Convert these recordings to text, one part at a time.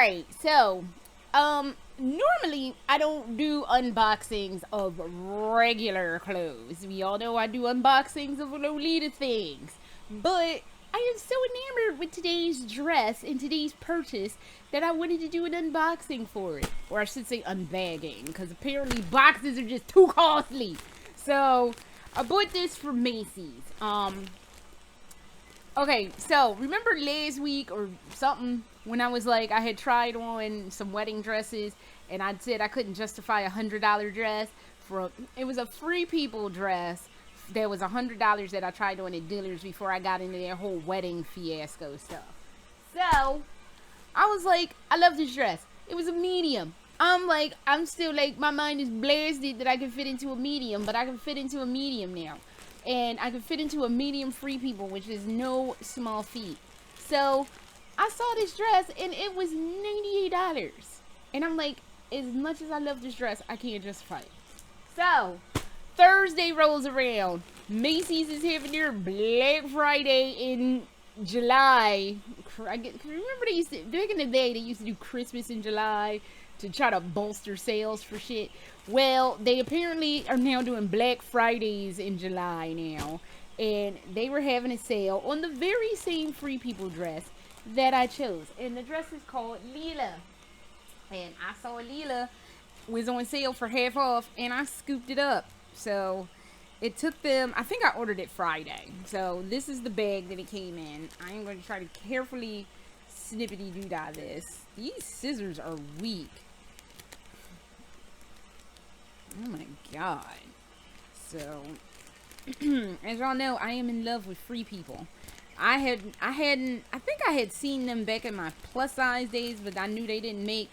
Alright, so, normally I don't do unboxings of regular clothes. We all know I do unboxings of Lolita things. But I am so enamored with today's dress and today's purchase that I wanted to do an unboxing for it. Or I should say unbagging, because apparently boxes are just too costly. So, I bought this from Macy's. Okay, so remember last week or something when I was like, I had tried on some wedding dresses and I said I couldn't justify a $100 dress for, it was a Free People dress. There was $100 that I tried on at Dillard's before I got into their whole wedding fiasco stuff. So, I was like, I love this dress. It was a medium. I'm still like, my mind is blasted that I can fit into a medium, but I can fit into a medium now. And I can fit into a medium Free People, which is no small feat. So, I saw this dress, and it was $98. And I'm like, as much as I love this dress, I can't justify it. So, Thursday rolls around. Macy's is having their Black Friday in July. Remember they used to, back in the day, they used to do Christmas in July to try to bolster sales for shit. Well, they apparently are now doing Black Fridays in July now. And they were having a sale on the very same Free People dress that I chose. And the dress is called Lilah. And I saw Lilah was on sale for half off, and I scooped it up. So, it took them, I think I ordered it Friday. So, this is the bag that it came in. I am going to try to carefully snippety-doo-dah this. These scissors are weak. Oh my god. So, as y'all know, I am in love with Free People. I think I had seen them back in my plus size days, but I knew they didn't make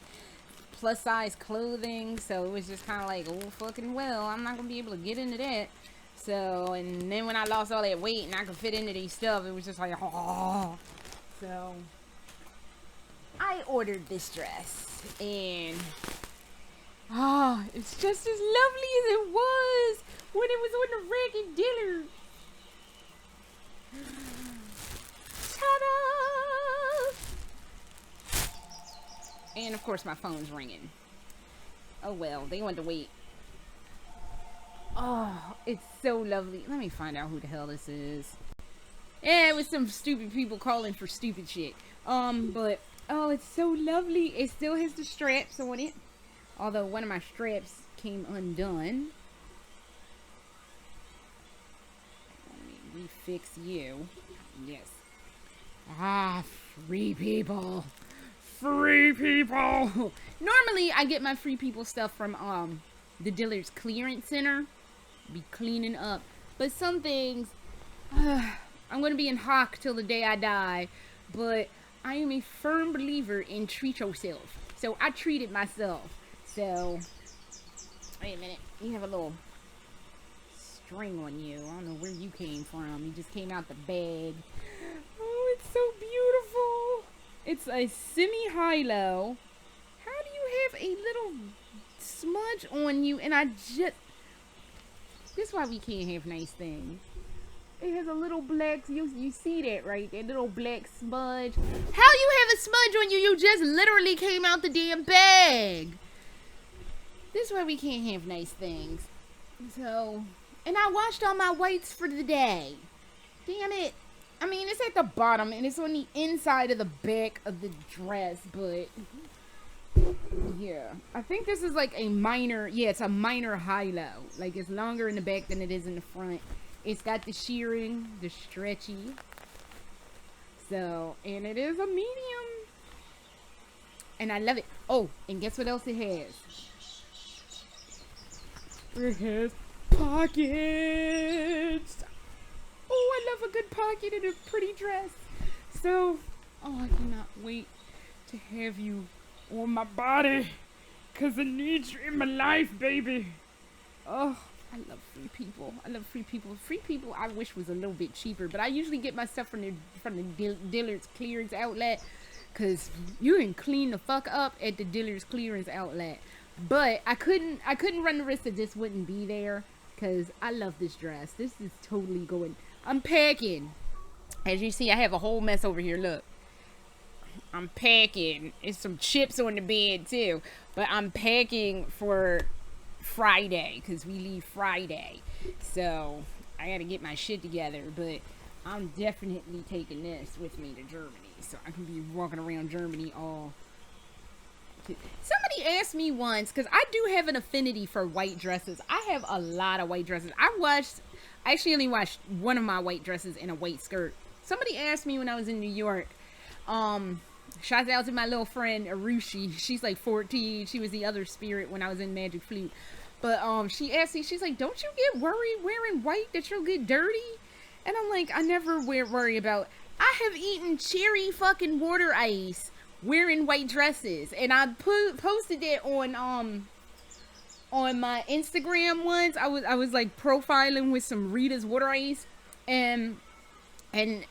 plus size clothing, so it was just kind of like, oh fucking well, I'm not gonna be able to get into that. So, and then when I lost all that weight and I could fit into these stuff, it was just like, oh. So, I ordered this dress, and oh, it's just as lovely as it was when it was on the rack at Dillard's. Ta-da! And of course my phone's ringing. Oh well, they want to wait. Oh, it's so lovely. Let me find out who the hell this is. Yeah, it was some stupid people calling for stupid shit. But, oh, it's so lovely. It still has the straps on it. Although one of my straps came undone. Let me refix you. Yes. Ah, Free People. Free People. Normally, I get my Free People stuff from the Dillard's Clearance Center. Be cleaning up. But some things, I'm going to be in hock till the day I die. But I am a firm believer in treat yourself. So I treated myself. So, wait a minute. You have a little string on you. I don't know where you came from. You just came out the bag. Oh, it's so beautiful. It's a semi-high-low. How do you have a little smudge on you? And this is why we can't have nice things. It has a little black, you see that, right? That little black smudge. How you have a smudge on you? You just literally came out the damn bag. This is why we can't have nice things. So, and I washed all my whites for the day. Damn it. I mean, it's at the bottom, and it's on the inside of the back of the dress, but yeah. I think this is like a minor, yeah, it's a minor high-low. Like, it's longer in the back than it is in the front. It's got the shearing, the stretchy. So, and it is a medium. And I love it. Oh, and guess what else it has? It has pockets. Oh, I love a good pocket in a pretty dress. So, oh, I cannot wait to have you on my body. Because I need you in my life, baby. Oh, I love Free People. I love Free People. Free People I wish was a little bit cheaper. But I usually get my stuff from the Dillard's Clearance Outlet. Because you can clean the fuck up at the Dillard's Clearance Outlet. But I couldn't run the risk that this wouldn't be there. Because I love this dress. This is totally going. I'm packing. As you see, I have a whole mess over here. Look. I'm packing. It's some chips on the bed too. But I'm packing for Friday because we leave Friday. So I got to get my shit together. But I'm definitely taking this with me to Germany. So I can be walking around Germany all. Somebody asked me once, because I do have an affinity for white dresses. I have a lot of white dresses. I actually only watched one of my white dresses in a white skirt. Somebody asked me when I was in New York, shout out to my little friend Arushi. She's like 14. She was the other spirit when I was in Magic Flute. But she asked me, she's like, don't you get worried wearing white that you'll get dirty? And I'm like, I never worry about. I have eaten cherry fucking water ice wearing white dresses, and I posted that on my Instagram once. I was like profiling with some Rita's water ice, and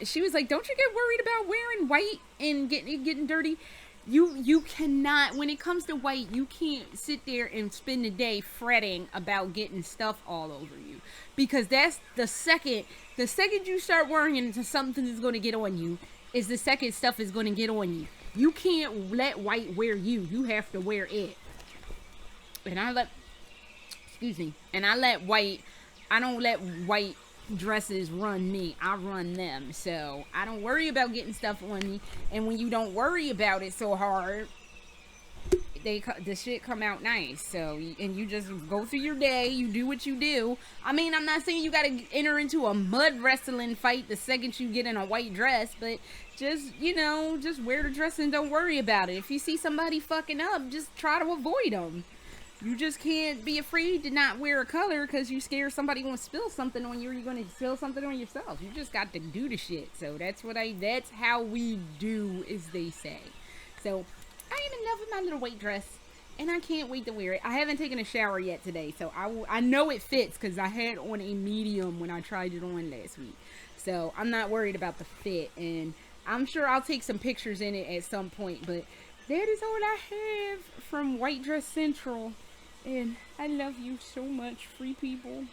she was like, don't you get worried about wearing white and getting dirty? You cannot, when it comes to white, you can't sit there and spend the day fretting about getting stuff all over you, because that's the second you start worrying into something that's going to get on you, is the second stuff is going to get on you. You can't let white wear you. You have to wear it. And I don't let white dresses run me. I run them. So I don't worry about getting stuff on me. And when you don't worry about it so hard, the shit come out nice. So, and you just go through your day. You do what you do. I mean, I'm not saying you got to enter into a mud wrestling fight the second you get in a white dress, but just, just wear the dress and don't worry about it. If you see somebody fucking up, just try to avoid them. You just can't be afraid to not wear a color because you scared somebody gonna spill something on you, or you're gonna spill something on yourself. You just got to do the shit. So that's how we do, as they say. So I am in love with my little white dress, and I can't wait to wear it. I haven't taken a shower yet today, so I know it fits because I had on a medium when I tried it on last week. So I'm not worried about the fit, and I'm sure I'll take some pictures in it at some point. But that is all I have from White Dress Central. And I love you so much, free people.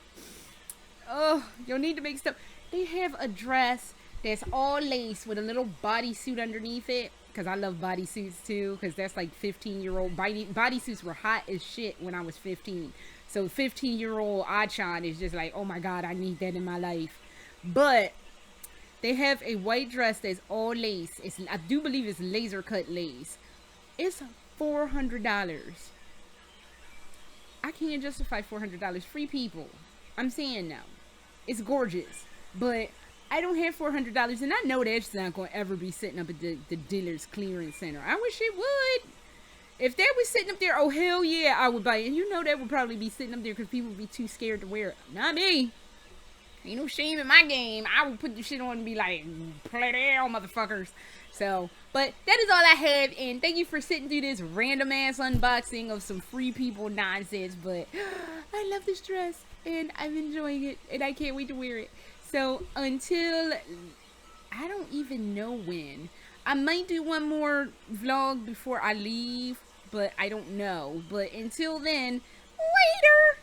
Oh, you'll need to make stuff. They have a dress that's all lace with a little bodysuit underneath it. Because I love bodysuits too. Because that's like 15-year-old. Bodysuits were hot as shit when I was 15. So 15-year-old Achan is just like, oh my God, I need that in my life. But they have a white dress that's all lace. I do believe it's laser cut lace. It's $400. I can't justify $400. Free people. I'm saying no. It's gorgeous. But I don't have $400. And I know that's not going to ever be sitting up at the dealer's clearance center. I wish it would. If that was sitting up there, oh hell yeah, I would buy it. And you know that would probably be sitting up there because people would be too scared to wear it. Not me. Ain't no shame in my game. I would put the shit on and be like, play the hell, motherfuckers. So, but that is all I have, and thank you for sitting through this random ass unboxing of some free people nonsense. But I love this dress, and I'm enjoying it, and I can't wait to wear it. So until, I don't even know when. I might do one more vlog before I leave, but I don't know. But until then, later!